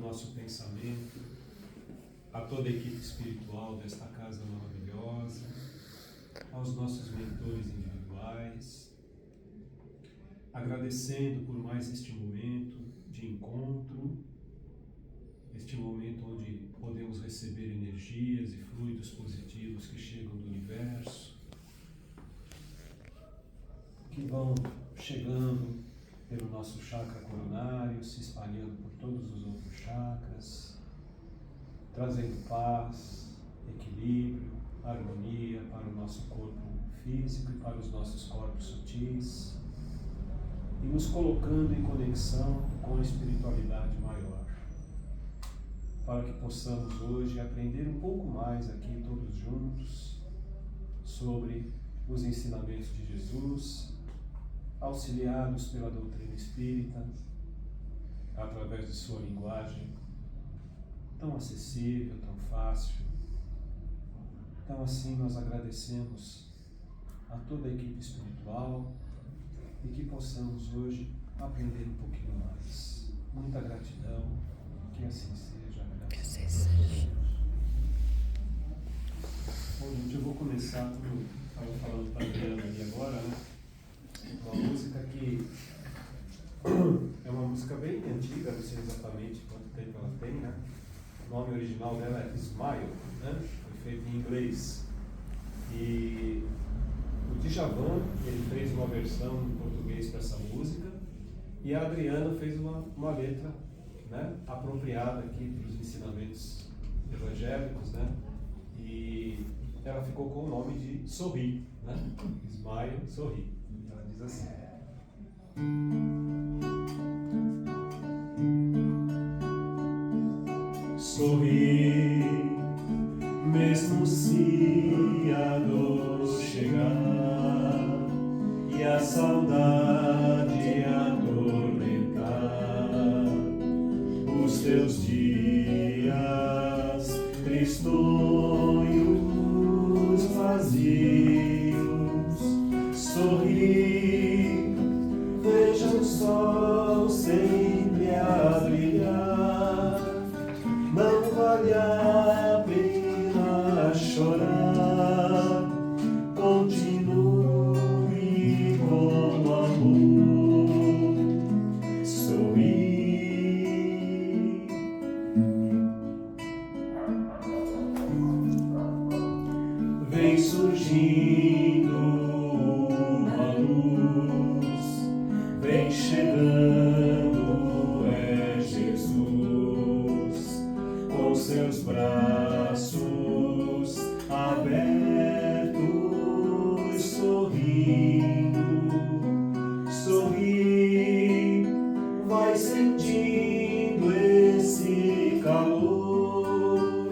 nosso pensamento, a toda a equipe espiritual desta casa maravilhosa, aos nossos mentores individuais, agradecendo por mais este momento de encontro, este momento onde podemos receber energias e fluidos positivos que chegam do universo, que vão chegando pelo nosso chakra coronário, se espalhando por todos os outros chakras, trazendo paz, equilíbrio, harmonia para o nosso corpo físico e para os nossos corpos sutis, e nos colocando em conexão com a espiritualidade maior, para que possamos hoje aprender um pouco mais aqui todos juntos sobre os ensinamentos de Jesus, auxiliados pela doutrina espírita, através de sua linguagem tão acessível, tão fácil. Então assim nós agradecemos a toda a equipe espiritual e que possamos hoje aprender um pouquinho mais. Muita gratidão, que assim seja. Bom, gente, eu vou começar, como eu estava falando para a Adriana ali agora, né? Uma música que é uma música bem antiga, não sei exatamente quanto tempo ela tem, né? O nome original dela é Smile, né? Foi feito em inglês. E o Djavan, ele fez uma versão em português para essa música, e a Adriana fez uma letra, né, apropriada aqui para os ensinamentos evangélicos, né? E ela ficou com o nome de Sorri, né? Smile, Sorri. E ela diz assim: sorri, mesmo se a dor chegar e a saudade atormentar os teus dias tristonhos, vazios. Sorri, veja o sol sempre a brilhar. Não vale a pena chorar, continue com amor, sorri. Vem surgindo uma luz, vem chegando, é Jesus, com seus braços abertos, sorrindo, sorri, vai sentindo esse calor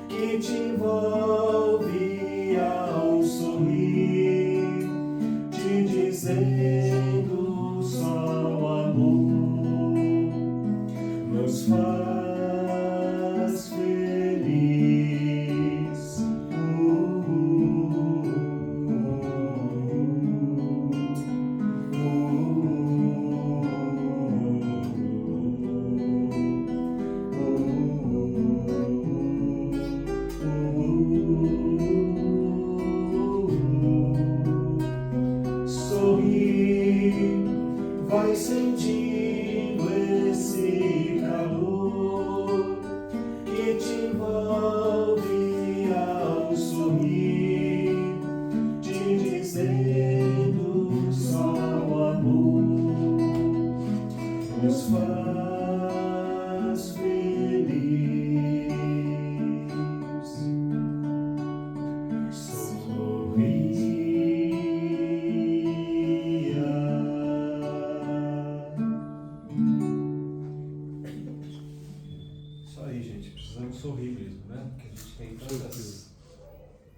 que te envolve ao sorrir, te dizendo só o amor nos faz feliz. Sorri, vai sentindo esse calor que te envolve ao sorrir, te dizendo só o amor nos faz feliz. Isso aí, gente, precisamos sorrir mesmo, né? Porque a gente tem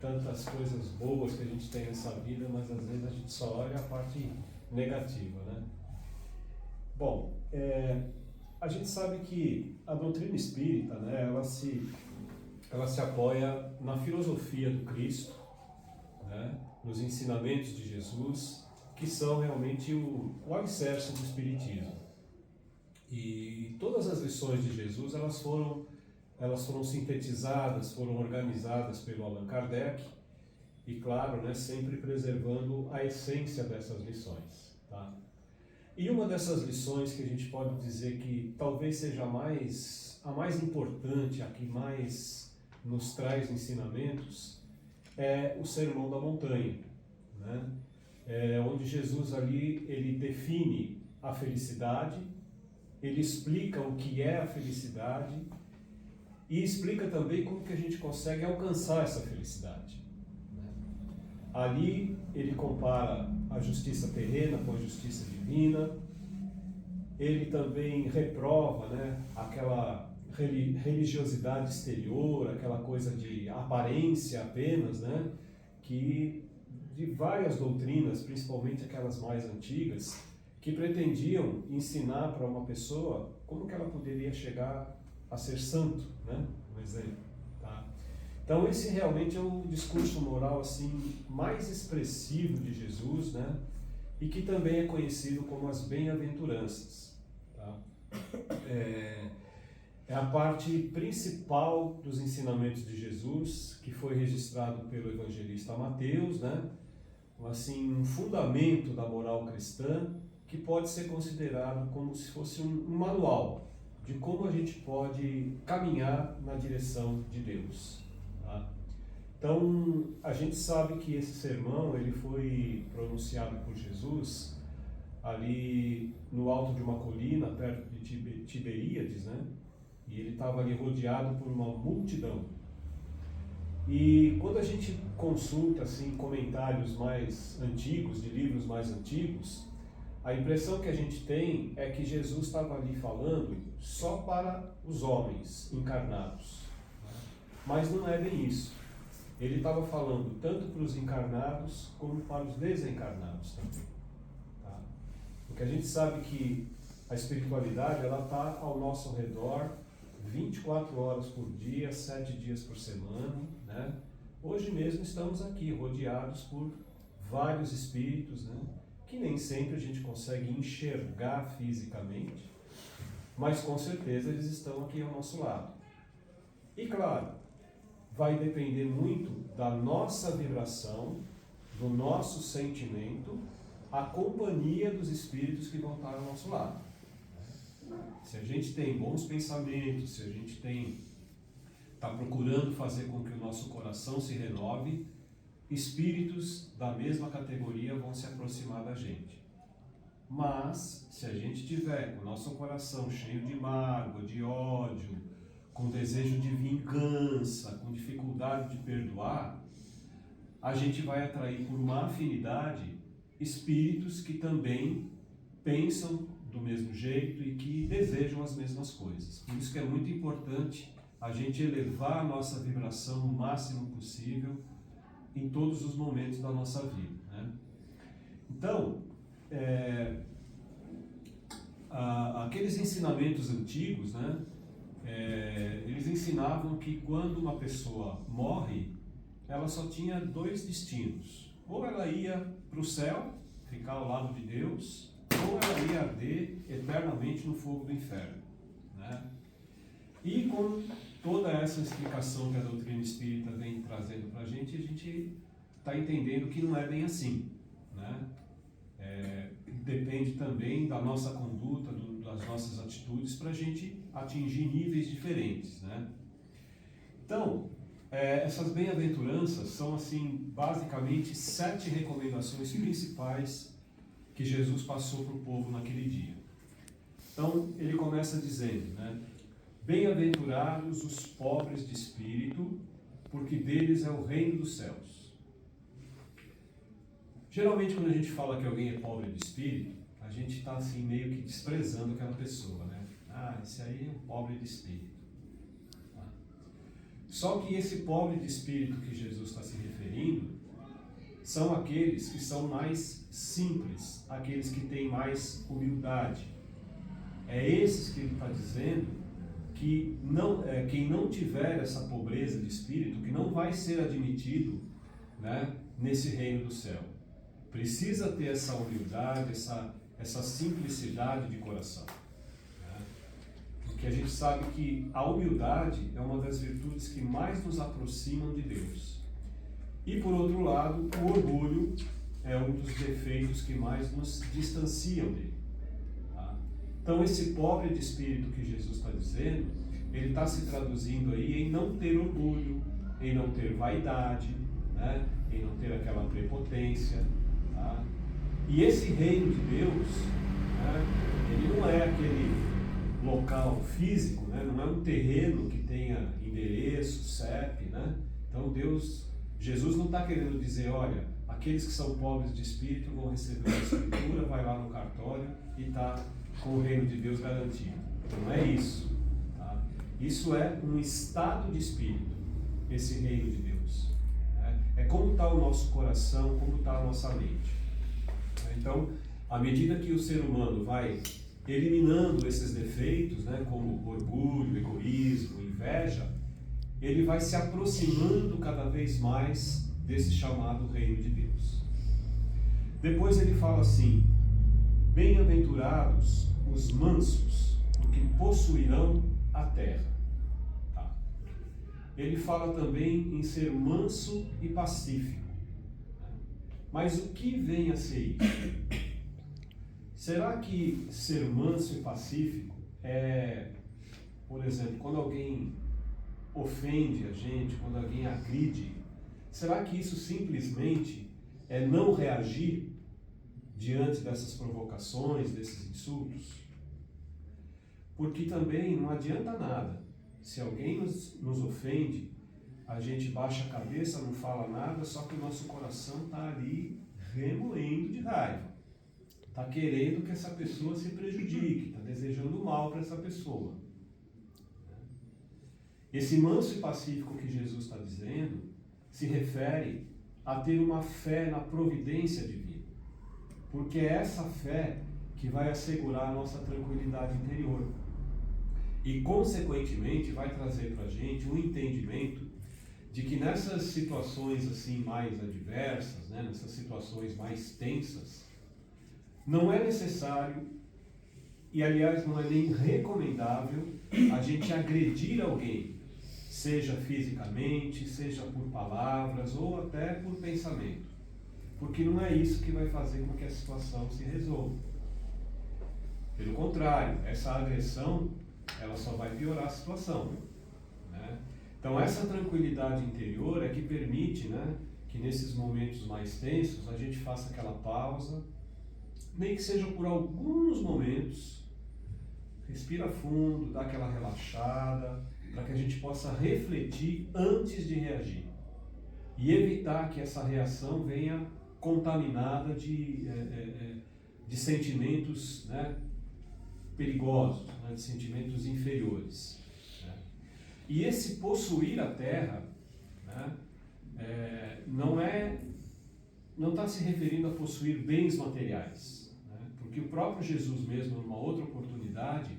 tantas coisas boas que a gente tem nessa vida, mas às vezes a gente só olha a parte negativa, né? Bom, a gente sabe que a doutrina espírita, né, ela se apoia na filosofia do Cristo, né, nos ensinamentos de Jesus, que são realmente o alicerce do Espiritismo. E todas as lições de Jesus, elas foram sintetizadas, foram organizadas pelo Allan Kardec, e claro, né, sempre preservando a essência dessas lições, tá? E uma dessas lições que a gente pode dizer que talvez seja a mais importante, a que mais nos traz ensinamentos, é o Sermão da Montanha, né? Onde Jesus ali, ele define a felicidade, ele explica o que é a felicidade e explica também como que a gente consegue alcançar essa felicidade. Ali ele compara a justiça terrena com a justiça divina, ele também reprova, né, aquela religiosidade exterior, aquela coisa de aparência apenas, né, que de várias doutrinas, principalmente aquelas mais antigas, que pretendiam ensinar para uma pessoa como que ela poderia chegar a ser santo, né, um exemplo. Tá? Então esse realmente é o discurso moral assim mais expressivo de Jesus, né? E que também é conhecido como as bem-aventuranças. Tá? É a parte principal dos ensinamentos de Jesus, que foi registrado pelo evangelista Mateus, né? Assim, um fundamento da moral cristã que pode ser considerado como se fosse um manual de como a gente pode caminhar na direção de Deus. Tá? Então, a gente sabe que esse sermão ele foi pronunciado por Jesus ali no alto de uma colina, perto de Tiberíades, né? E ele estava ali rodeado por uma multidão. E quando a gente consulta assim, comentários mais antigos, de livros mais antigos, a impressão que a gente tem é que Jesus estava ali falando só para os homens encarnados. Mas não é bem isso. Ele estava falando tanto para os encarnados como para os desencarnados também. Tá? Porque a gente sabe que a espiritualidade ela está ao nosso redor 24 horas por dia, 7 dias por semana. Né? Hoje mesmo estamos aqui rodeados por vários espíritos, né? Que nem sempre a gente consegue enxergar fisicamente, mas com certeza eles estão aqui ao nosso lado. E claro, vai depender muito da nossa vibração, do nosso sentimento, a companhia dos espíritos que vão estar ao nosso lado. Se a gente tem bons pensamentos, se a gente está procurando fazer com que o nosso coração se renove, espíritos da mesma categoria vão se aproximar da gente. Mas, se a gente tiver com o nosso coração cheio de mágoa, de ódio, com desejo de vingança, com dificuldade de perdoar, a gente vai atrair por uma afinidade espíritos que também pensam do mesmo jeito e que desejam as mesmas coisas. Por isso que é muito importante a gente elevar a nossa vibração o máximo possível em todos os momentos da nossa vida. Né? Então, aqueles ensinamentos antigos, né, eles ensinavam que quando uma pessoa morre, ela só tinha 2 destinos. Ou ela ia para o céu, ficar ao lado de Deus, ou ela ia arder eternamente no fogo do inferno. Né? E com toda essa explicação que a doutrina espírita vem trazendo para a gente está entendendo que não é bem assim. Né? Depende também da nossa conduta, das nossas atitudes, para a gente atingir níveis diferentes. Né? Então, essas bem-aventuranças são assim, basicamente 7 recomendações principais que Jesus passou para o povo naquele dia. Então, ele começa dizendo, né? Bem-aventurados os pobres de espírito, porque deles é o reino dos céus. Geralmente, quando a gente fala que alguém é pobre de espírito, a gente está assim, meio que desprezando aquela pessoa, né? Ah, esse aí é um pobre de espírito. Tá? Só que esse pobre de espírito que Jesus está se referindo são aqueles que são mais simples, aqueles que têm mais humildade. É esses que ele está dizendo que quem não tiver essa pobreza de espírito, que não vai ser admitido, né, nesse reino do céu. Precisa ter essa humildade, essa simplicidade de coração. Né? que a gente sabe que a humildade é uma das virtudes que mais nos aproximam de Deus. E por outro lado, o orgulho é um dos defeitos que mais nos distanciam dele. Tá? Então esse pobre de espírito que Jesus está dizendo, ele está se traduzindo aí em não ter orgulho, em não ter vaidade, né? Em não ter aquela prepotência. Tá? E esse reino de Deus, né? Ele não é aquele local físico, né? Não é um terreno que tenha endereço, CEP, né? Então Jesus não está querendo dizer, olha, aqueles que são pobres de espírito vão receber a escritura, vai lá no cartório e está com o reino de Deus garantido. Então não é isso. Tá? Isso é um estado de espírito, esse reino de Deus. Né? É como está o nosso coração, como está a nossa mente. Então, à medida que o ser humano vai eliminando esses defeitos, né, como orgulho, egoísmo, inveja, ele vai se aproximando cada vez mais desse chamado reino de Deus. Depois ele fala assim: bem-aventurados os mansos, porque possuirão a terra. Tá? Ele fala também em ser manso e pacífico. Mas o que vem a ser isso? Será que ser manso e pacífico é, por exemplo, quando alguém ofende a gente, quando alguém agride, será que isso simplesmente é não reagir diante dessas provocações, desses insultos? Porque também não adianta nada. Se alguém nos ofende, a gente baixa a cabeça, não fala nada, só que o nosso coração está ali remoendo de raiva. Está querendo que essa pessoa se prejudique, está desejando mal para essa pessoa. Esse manso e pacífico que Jesus está dizendo se refere a ter uma fé na providência divina. Porque é essa fé que vai assegurar a nossa tranquilidade interior. E, consequentemente, vai trazer para a gente um entendimento de que nessas situações assim mais adversas, né, nessas situações mais tensas, não é necessário, e aliás não é nem recomendável, a gente agredir alguém, seja fisicamente, seja por palavras ou até por pensamento. Porque não é isso que vai fazer com que a situação se resolva. Pelo contrário, essa agressão, ela só vai piorar a situação. Né? Então essa tranquilidade interior é que permite, né, que nesses momentos mais tensos a gente faça aquela pausa, nem que seja por alguns momentos, respira fundo, dá aquela relaxada, para que a gente possa refletir antes de reagir e evitar que essa reação venha contaminada de sentimentos, né, perigosos, né, de sentimentos inferiores. Né? E esse possuir a terra, né, não está se referindo a possuir bens materiais. Porque o próprio Jesus mesmo, numa outra oportunidade,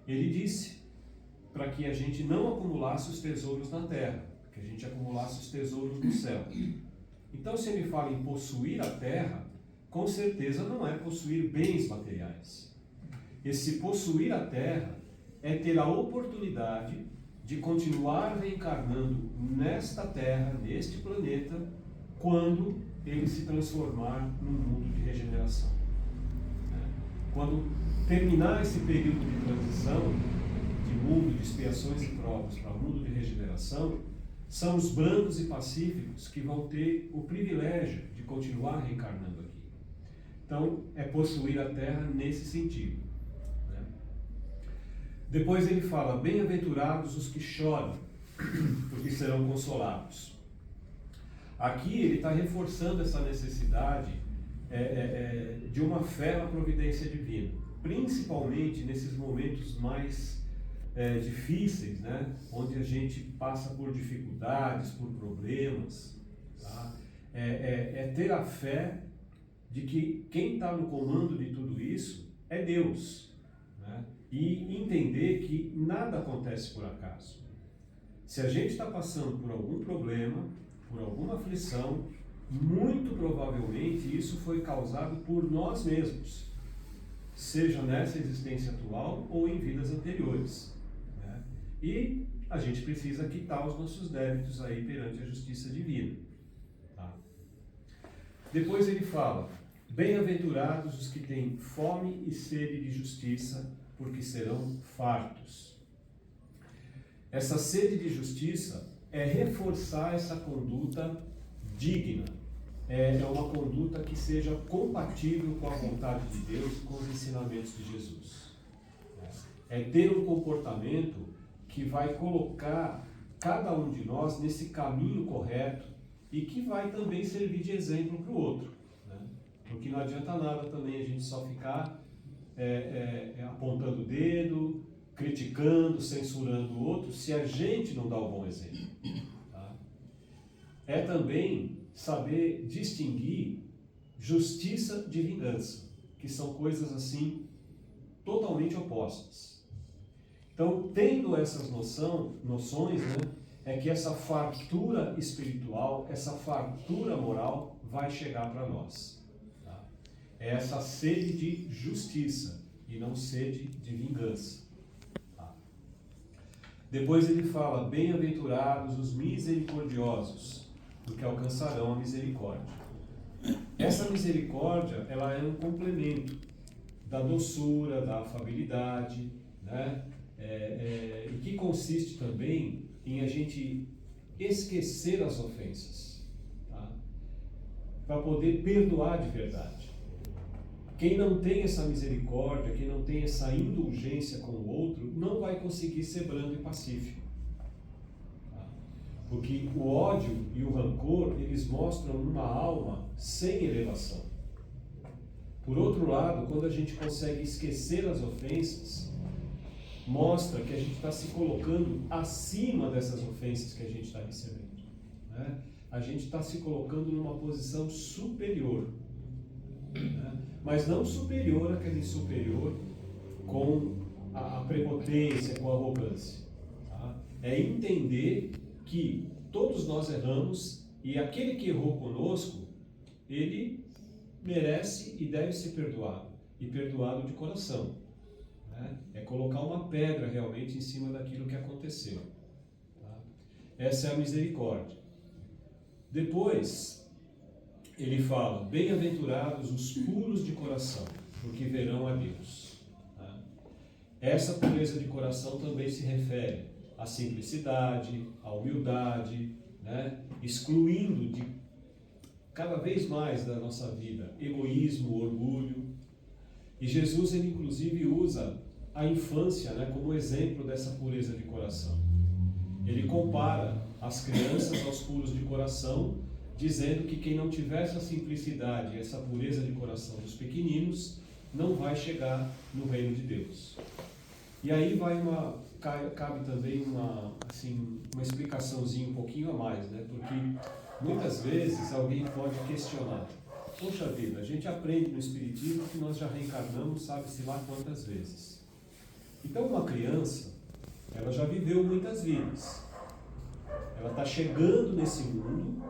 ele disse para que a gente não acumulasse os tesouros na terra, que a gente acumulasse os tesouros no céu. Então, se ele fala em possuir a terra, com certeza não é possuir bens materiais. Esse possuir a terra é ter a oportunidade de continuar reencarnando nesta terra, neste planeta, quando ele se transformar num mundo de regeneração. Quando terminar esse período de transição, de mundo de expiações e provas para o mundo de regeneração, são os brandos e pacíficos que vão ter o privilégio de continuar reencarnando aqui. Então, é possuir a terra nesse sentido. Né? Depois ele fala, bem-aventurados os que choram, porque serão consolados. Aqui ele está reforçando essa necessidade de uma fé na providência divina, principalmente nesses momentos mais difíceis, né? Onde a gente passa por dificuldades, por problemas. Tá? Ter a fé de que quem está no comando de tudo isso é Deus, né? E entender que nada acontece por acaso. Se a gente está passando por algum problema, por alguma aflição, muito provavelmente isso foi causado por nós mesmos, seja nessa existência atual ou em vidas anteriores. E a gente precisa quitar os nossos débitos aí perante a justiça divina. Tá? Depois ele fala: bem-aventurados os que têm fome e sede de justiça, porque serão fartos. Essa sede de justiça é reforçar essa conduta digna. É uma conduta que seja compatível com a vontade de Deus e com os ensinamentos de Jesus. É ter um comportamento que vai colocar cada um de nós nesse caminho correto e que vai também servir de exemplo para o outro. Né? Porque não adianta nada também a gente só ficar apontando o dedo, criticando, censurando o outro, se a gente não dá o bom exemplo. Tá? É também saber distinguir justiça de vingança, que são coisas assim totalmente opostas. Então, tendo essas noções, né, é que essa fartura espiritual, essa fartura moral vai chegar para nós. Tá? É essa sede de justiça e não sede de vingança. Tá? Depois ele fala: bem-aventurados os misericordiosos, porque alcançarão a misericórdia. Essa misericórdia, ela é um complemento da doçura, da afabilidade, né? E que consiste também em a gente esquecer as ofensas, tá? Para poder perdoar de verdade. Quem não tem essa misericórdia, quem não tem essa indulgência com o outro, não vai conseguir ser brando e pacífico. Tá? Porque o ódio e o rancor, eles mostram uma alma sem elevação. Por outro lado, quando a gente consegue esquecer as ofensas, mostra que a gente está se colocando acima dessas ofensas que a gente está recebendo. Né? A gente está se colocando numa posição superior. Né? Mas não superior àquele superior com a prepotência, com a arrogância. Tá? É entender que todos nós erramos e aquele que errou conosco, ele merece e deve ser perdoado. E perdoado de coração. É colocar uma pedra realmente em cima daquilo que aconteceu. Tá? Essa é a misericórdia. Depois, ele fala: bem-aventurados os puros de coração, porque verão a Deus. Tá? Essa pureza de coração também se refere à simplicidade, à humildade, né? Excluindo de cada vez mais da nossa vida egoísmo, orgulho. E Jesus, ele inclusive usa a infância, né, como exemplo dessa pureza de coração. Ele compara as crianças aos puros de coração, dizendo que quem não tiver essa simplicidade, essa pureza de coração dos pequeninos, não vai chegar no reino de Deus. E aí cabe também uma explicaçãozinha um pouquinho a mais, né? Porque muitas vezes alguém pode questionar: poxa vida, a gente aprende no Espiritismo que nós já reencarnamos, sabe-se lá quantas vezes. Então uma criança, ela já viveu muitas vidas. Ela está chegando nesse mundo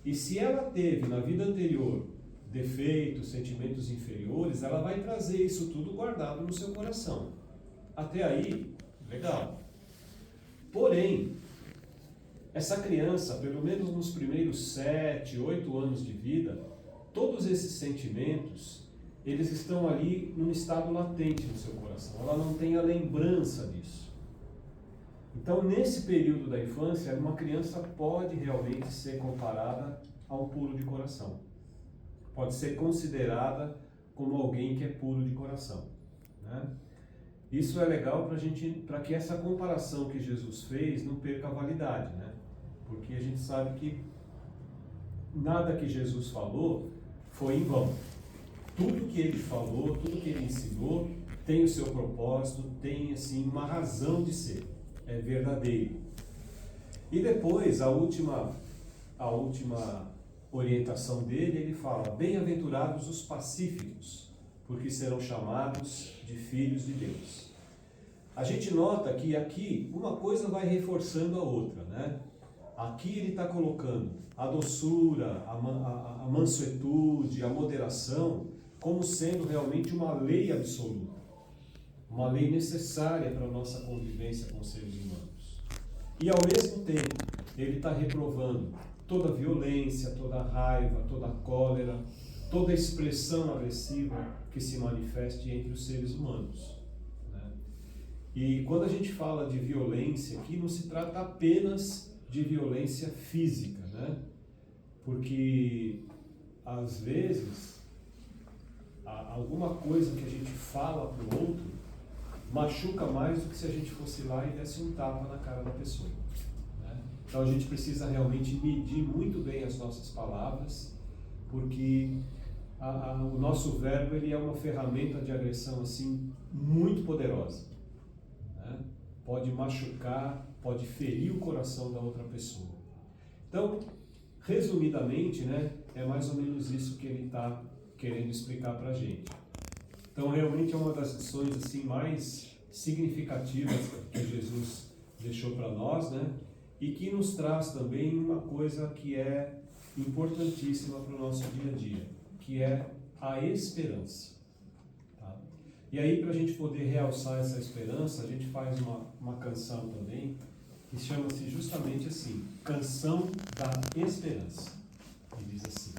e se ela teve na vida anterior defeitos, sentimentos inferiores, ela vai trazer isso tudo guardado no seu coração. Até aí, legal. Porém, essa criança, pelo menos nos primeiros 7, 8 anos de vida, todos esses sentimentos, eles estão ali num estado latente no seu coração. Ela não tem a lembrança disso. Então, nesse período da infância, uma criança pode realmente ser comparada a um puro de coração. Pode ser considerada como alguém que é puro de coração. Né? Isso é legal para que essa comparação que Jesus fez não perca a validade, né? Porque a gente sabe que nada que Jesus falou foi em vão. Tudo que ele falou, tudo que ele ensinou tem o seu propósito, tem assim uma razão de ser, é verdadeiro. E depois, a última orientação dele, ele fala: bem-aventurados os pacíficos, porque serão chamados de filhos de Deus. A gente nota que aqui uma coisa vai reforçando a outra, né? Aqui ele está colocando a doçura, a mansuetude, a moderação, como sendo realmente uma lei absoluta. uma lei necessária para a nossa convivência com os seres humanos. E ao mesmo tempo, ele está reprovando toda violência, toda raiva, toda cólera, toda expressão agressiva que se manifeste entre os seres humanos. E quando a gente fala de violência aqui, não se trata apenas de violência física, né? Porque às vezes alguma coisa que a gente fala para o outro machuca mais do que se a gente fosse lá e desse um tapa na cara da pessoa, né? Então a gente precisa realmente medir muito bem as nossas palavras, porque o nosso verbo ele é uma ferramenta de agressão assim muito poderosa. Pode machucar, pode ferir o coração da outra pessoa. Então, resumidamente, né, é mais ou menos isso que ele está querendo explicar para a gente. Então, realmente é uma das lições assim, mais significativas que Jesus deixou para nós, né, e que nos traz também uma coisa que é importantíssima para o nosso dia a dia, que é a esperança. E aí, para a gente poder realçar essa esperança, a gente faz uma canção também, que chama-se justamente assim, Canção da Esperança. E diz assim.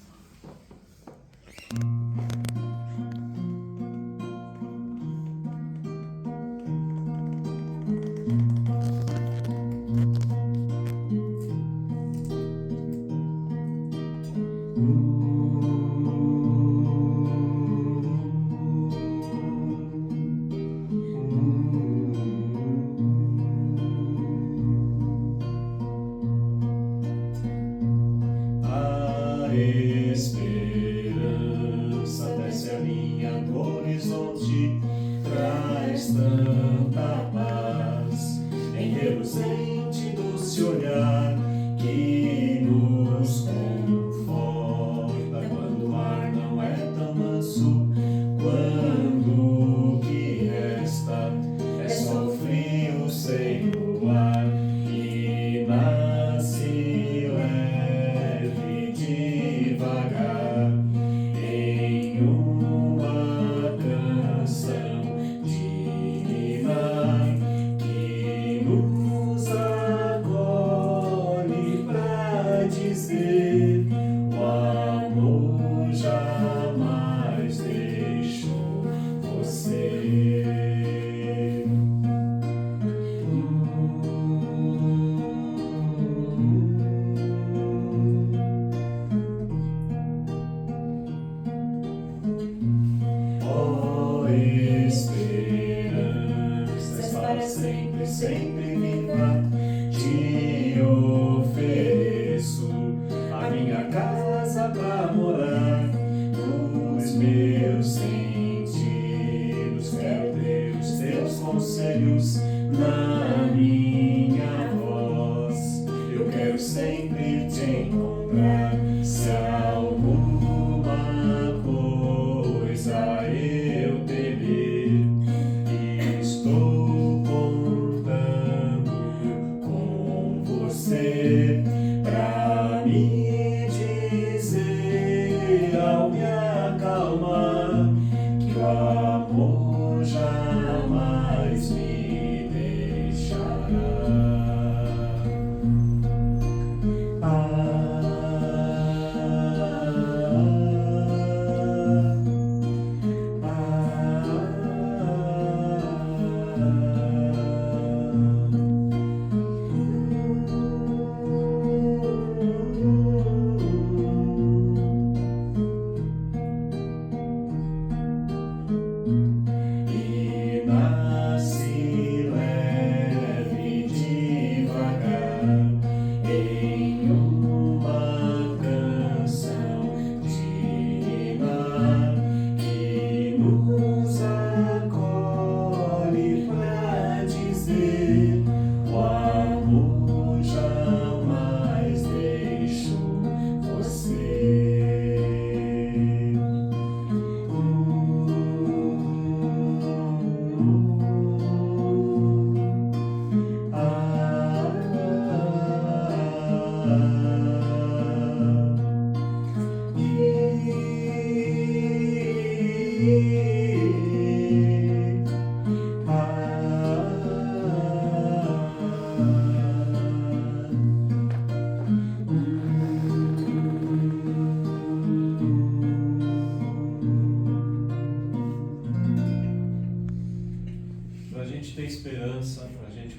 Esperança desce a linha do horizonte, traz tanta paz em reluzente doce olhar que nos conforta quando o mar não é tão manso, quando o que resta é só o frio sem o ar e nasce leve devagar em uma canção divina que nos acolhe pra dizer o amor jamais deixou você. Esperança és para sempre, sempre viva, te ofereço a minha casa para morar. Nos meus sentidos quero ter os teus conselhos na minha voz. Eu quero sempre te encontrar. Se alguma coisa eu temer, estou contando com você pra me dizer ao me acalmar que o amor jamais me deixará.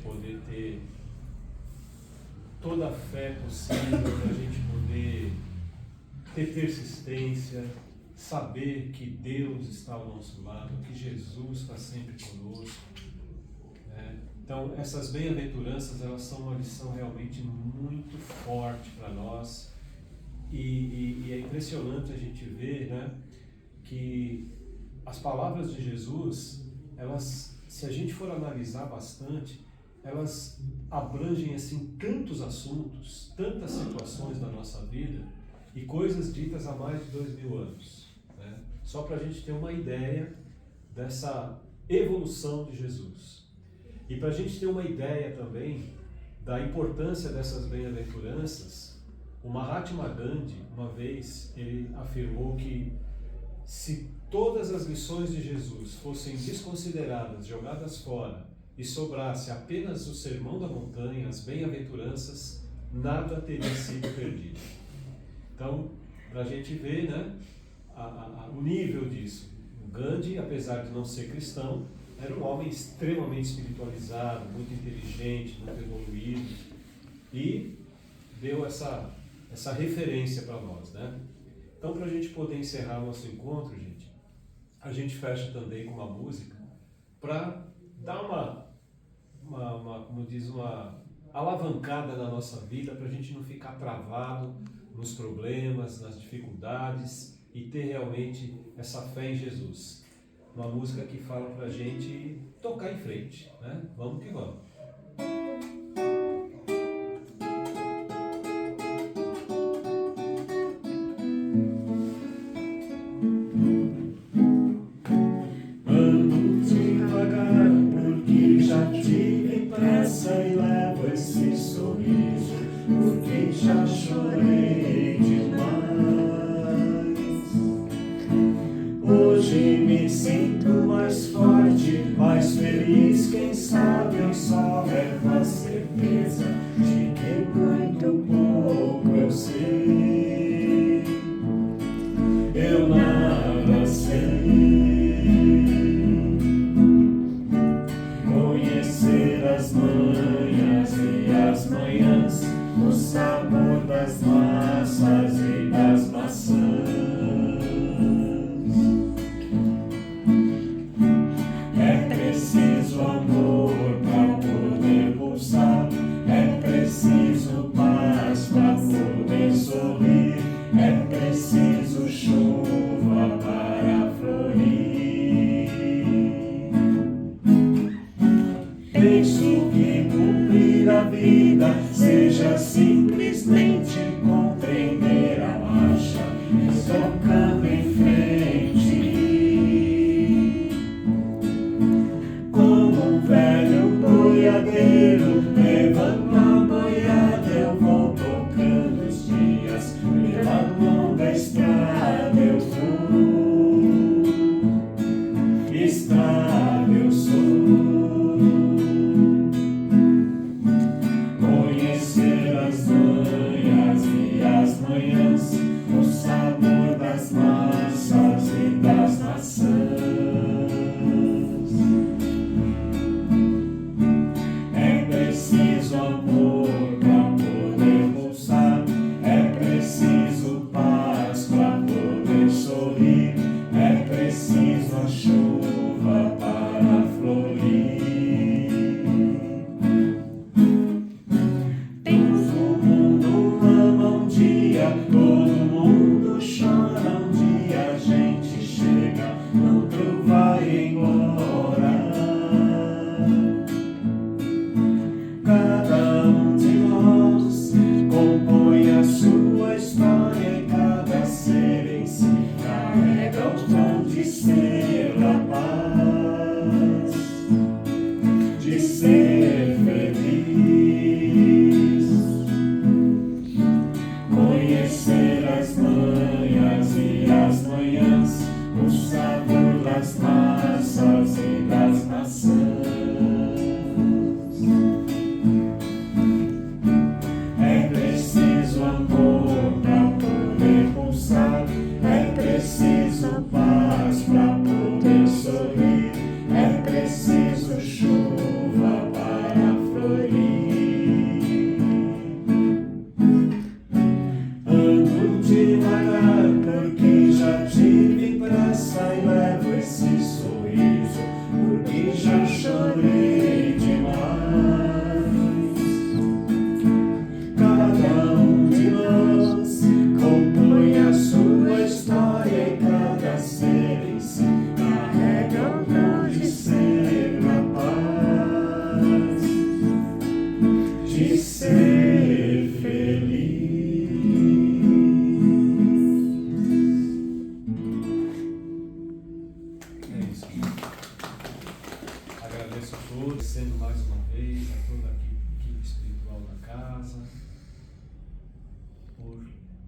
poder ter toda a fé possível, para a gente poder ter persistência, saber que Deus está ao nosso lado, que Jesus está sempre conosco, né? Então, essas bem-aventuranças, elas são uma lição realmente muito forte para nós, e é impressionante a gente ver, né, que as palavras de Jesus, elas, se a gente for analisar bastante, elas abrangem assim tantos assuntos, tantas situações da nossa vida e coisas ditas há mais de 2000 anos, né? Só para a gente ter uma ideia dessa evolução de Jesus. E para a gente ter uma ideia também da importância dessas bem-aventuranças, o Mahatma Gandhi, uma vez, ele afirmou que se todas as lições de Jesus fossem desconsideradas, jogadas fora, e sobrasse apenas o Sermão da Montanha, as bem-aventuranças, nada teria sido perdido. Então, para a gente ver, né, o nível disso. O Gandhi, apesar de não ser cristão, era um homem extremamente espiritualizado, muito inteligente, muito evoluído, e deu essa referência para nós, né? Então, para a gente poder encerrar nosso encontro, gente, a gente fecha também com uma música para dar uma alavancada na nossa vida, para a gente não ficar travado nos problemas, nas dificuldades e ter realmente essa fé em Jesus. Uma música que fala para a gente tocar em frente, né? Vamos que vamos. Amor.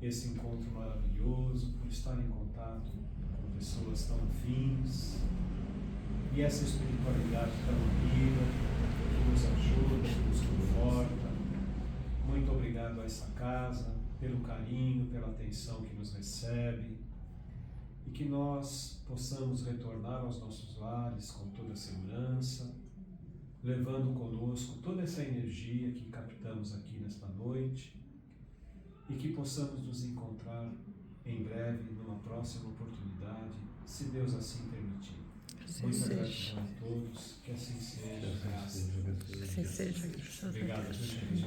esse encontro maravilhoso, por estar em contato com pessoas tão afins, e essa espiritualidade tão amiga, que nos ajuda, que nos conforta. Muito obrigado a essa casa, pelo carinho, pela atenção que nos recebe, e que nós possamos retornar aos nossos lares com toda a segurança, levando conosco toda essa energia que captamos aqui nesta noite, e que possamos nos encontrar em breve numa próxima oportunidade, se Deus assim permitir. Muita gratidão a todos, que assim seja. Assim seja. Obrigado, gente.